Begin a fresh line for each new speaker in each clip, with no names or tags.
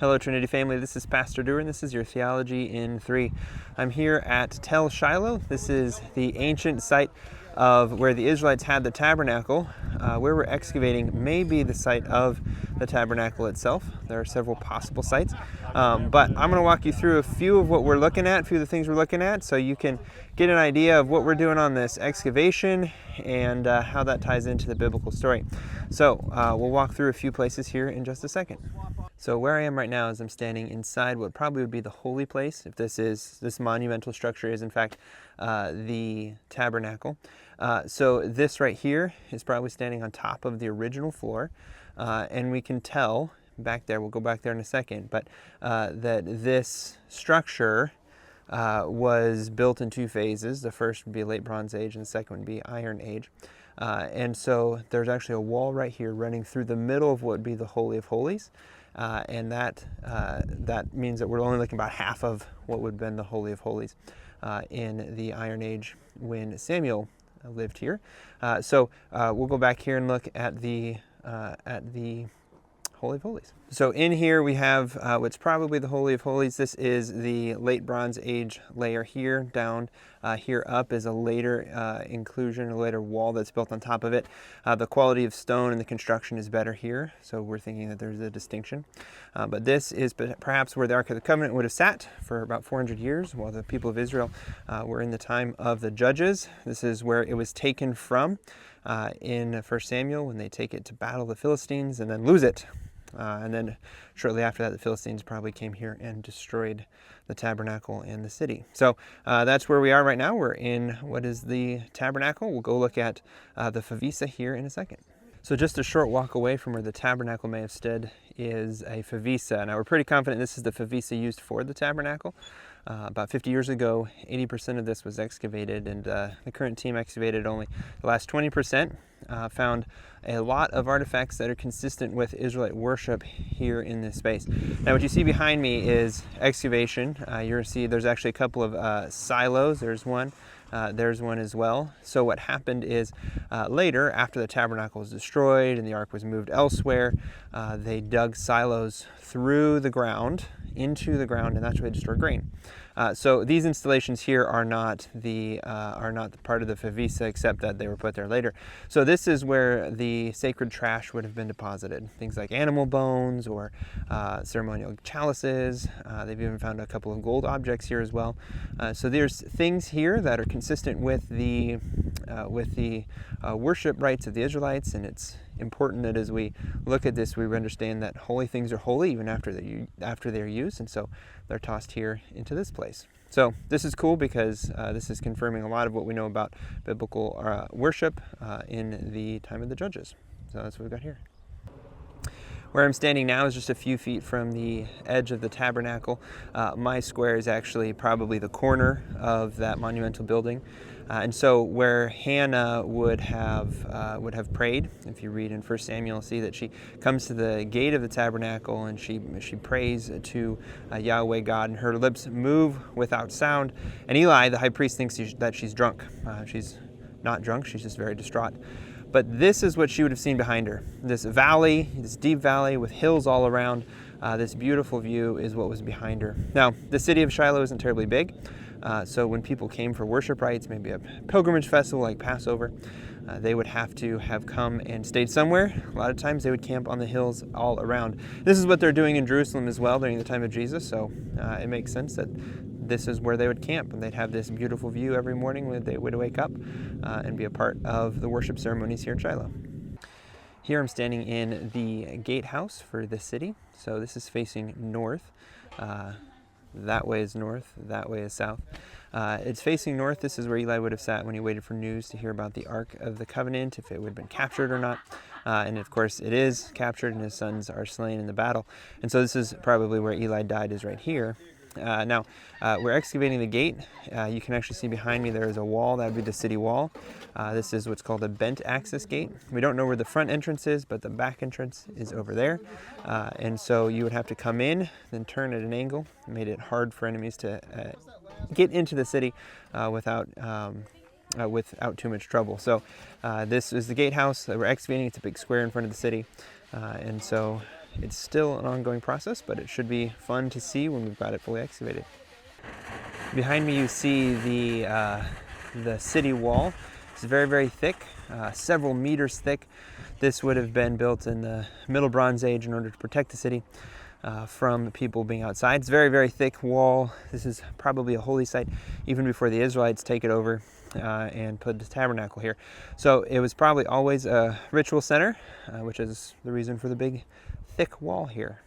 Hello Trinity family, this is Pastor Dewar and this is your Theology in Three. I'm here at Tel Shiloh. This is the ancient site of where the Israelites had the tabernacle. Where we're excavating may be the site of the tabernacle itself. There are several possible sites, but I'm going to walk you through a few of what we're looking at, a few of the things we're looking at, so you can get an idea of what we're doing on this excavation and how that ties into the biblical story. So we'll walk through a few places here in just a second. So where I am right now is I'm standing inside what probably would be the holy place, if this monumental structure is in fact the tabernacle. So this right here is probably standing on top of the original floor, and we can tell back there, we'll go back there in a second, but that this structure was built in two phases. The first would be Late Bronze Age and the second would be Iron Age. And so there's actually a wall right here running through the middle of what would be the Holy of Holies. And that means that we're only looking about half of what would have been the Holy of Holies in the Iron Age when Samuel lived here. So we'll go back here and look at the Holy of Holies. So in here we have what's probably the Holy of Holies. This is the Late Bronze Age layer here. Down here up is a later inclusion, a later wall that's built on top of it. The quality of stone and the construction is better here, so we're thinking that there's a distinction. But this is perhaps where the Ark of the Covenant would have sat for about 400 years while the people of Israel were in the time of the Judges. This is where it was taken from in 1 Samuel when they take it to battle the Philistines and then lose it. And then shortly after that, the Philistines probably came here and destroyed the tabernacle and the city. So that's where we are right now. We're in what is the tabernacle. We'll go look at the favisa here in a second. So just a short walk away from where the tabernacle may have stood is a favisa. Now we're pretty confident this is the favisa used for the tabernacle. About 50 years ago, 80% of this was excavated, and the current team excavated only the last 20%. Found a lot of artifacts that are consistent with Israelite worship here in this space. Now what you see behind me is excavation. You're going to see there's actually a couple of silos. There's one as well. So what happened is later, after the tabernacle was destroyed and the ark was moved elsewhere, they dug silos through the ground, into the ground, and that's where they stored grain. So these installations here are not the part of the favisa, except that they were put there later. So this is where the sacred trash would have been deposited. Things like animal bones or ceremonial chalices. They've even found a couple of gold objects here as well. So there's things here that are consistent with the worship rites of the Israelites, and it's important that as we look at this, we understand that holy things are holy even after they're used, and so they're tossed here into this place. So this is cool because this is confirming a lot of what we know about biblical worship in the time of the Judges. So that's what we've got here. Where I'm standing now is just a few feet from the edge of the tabernacle. My square is actually probably the corner of that monumental building. And so where Hannah would have prayed, if you read in 1 Samuel, you'll see that she comes to the gate of the tabernacle and she prays to Yahweh God, and her lips move without sound. And Eli, the high priest, thinks that she's drunk. She's not drunk, she's just very distraught. But this is what she would have seen behind her. This valley, this deep valley with hills all around, this beautiful view is what was behind her. Now, the city of Shiloh isn't terribly big. So when people came for worship rites, maybe a pilgrimage festival like Passover, they would have to have come and stayed somewhere. A lot of times they would camp on the hills all around. This is what they're doing in Jerusalem as well during the time of Jesus, so it makes sense that this is where they would camp, and they'd have this beautiful view every morning when they would wake up and be a part of the worship ceremonies here in Shiloh. Here I'm standing in the gatehouse for the city. So this is facing north. That way is north, that way is south. It's facing north. This is where Eli would have sat when he waited for news to hear about the Ark of the Covenant, if it would have been captured or not. And of course it is captured and his sons are slain in the battle. And so this is probably where Eli died, is right here. Now, we're excavating the gate. You can actually see behind me there is a wall. That would be the city wall. This is what's called a bent axis gate. We don't know where the front entrance is, but the back entrance is over there. And so you would have to come in, then turn at an angle. It made it hard for enemies to get into the city without too much trouble. So this is the gatehouse that we're excavating. It's a big square in front of the city. And so it's still an ongoing process, but it should be fun to see when we've got it fully excavated. Behind me you see the city wall. It's very, very thick, several meters thick. This would have been built in the Middle Bronze Age in order to protect the city from people being outside. It's a very, very thick wall. This is probably a holy site even before the Israelites take it over and put the tabernacle here. So it was probably always a ritual center, which is the reason for the big, thick wall here.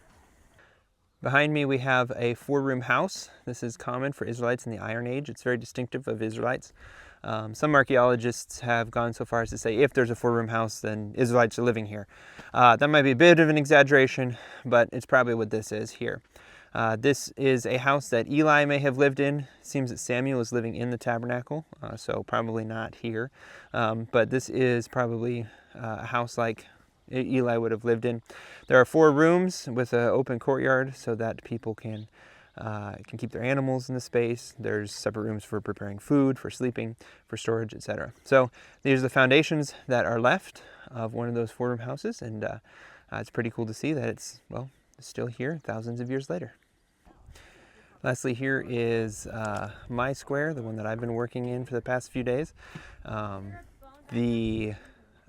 Behind me we have a 4-room house. This is common for Israelites in the Iron Age. It's very distinctive of Israelites. Some archaeologists have gone so far as to say if there's a 4-room house, then Israelites are living here. That might be a bit of an exaggeration, but it's probably what this is here. This is a house that Eli may have lived in. It seems that Samuel is living in the tabernacle, so probably not here. But this is probably a house like Eli would have lived in. There are 4 rooms with an open courtyard so that people can keep their animals in the space. There's separate rooms for preparing food, for sleeping, for storage, etc. So these are the foundations that are left of one of those 4-room houses, and it's pretty cool to see that it's still here thousands of years later. Lastly, here is my square, the one that I've been working in for the past few days. The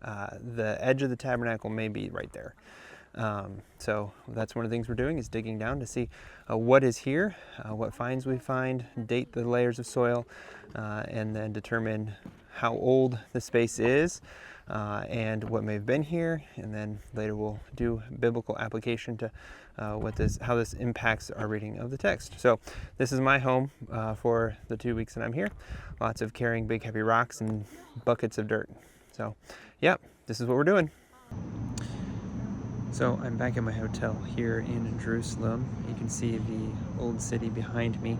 edge of the tabernacle may be right there. So that's one of the things we're doing, is digging down to see what is here, what finds we find, date the layers of soil, and then determine how old the space is and what may have been here, and then later we'll do biblical application to how this impacts our reading of the text. So this is my home for the 2 weeks that I'm here. Lots of carrying big heavy rocks and buckets of dirt. So yeah, this is what we're doing. So I'm back at my hotel here in Jerusalem. You can see the old city behind me.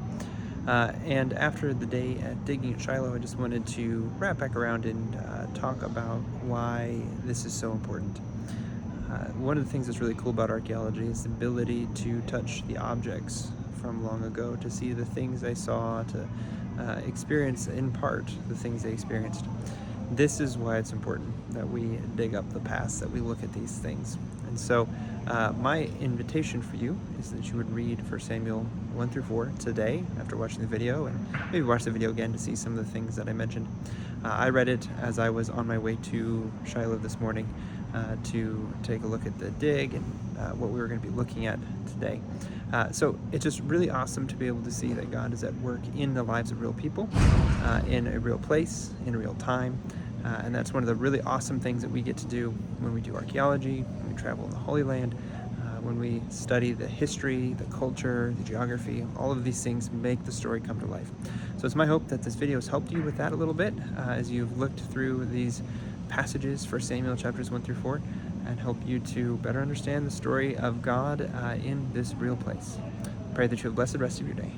And after the day at digging at Shiloh, I just wanted to wrap back around and talk about why this is so important. One of the things that's really cool about archaeology is the ability to touch the objects from long ago, to see the things they saw, to experience in part the things they experienced. This is why it's important that we dig up the past, that we look at these things. And so my invitation for you is that you would read 1 Samuel 1 through 4 today after watching the video, and maybe watch the video again to see some of the things that I mentioned. I read it as I was on my way to Shiloh this morning to take a look at the dig and what we were going to be looking at today. So it's just really awesome to be able to see that God is at work in the lives of real people, in a real place, in real time. And that's one of the really awesome things that we get to do when we do archaeology, when we travel in the Holy Land, when we study the history, the culture, the geography. All of these things make the story come to life. So it's my hope that this video has helped you with that a little bit as you've looked through these passages for Samuel chapters 1 through 4, and help you to better understand the story of God in this real place. Pray that you have a blessed rest of your day.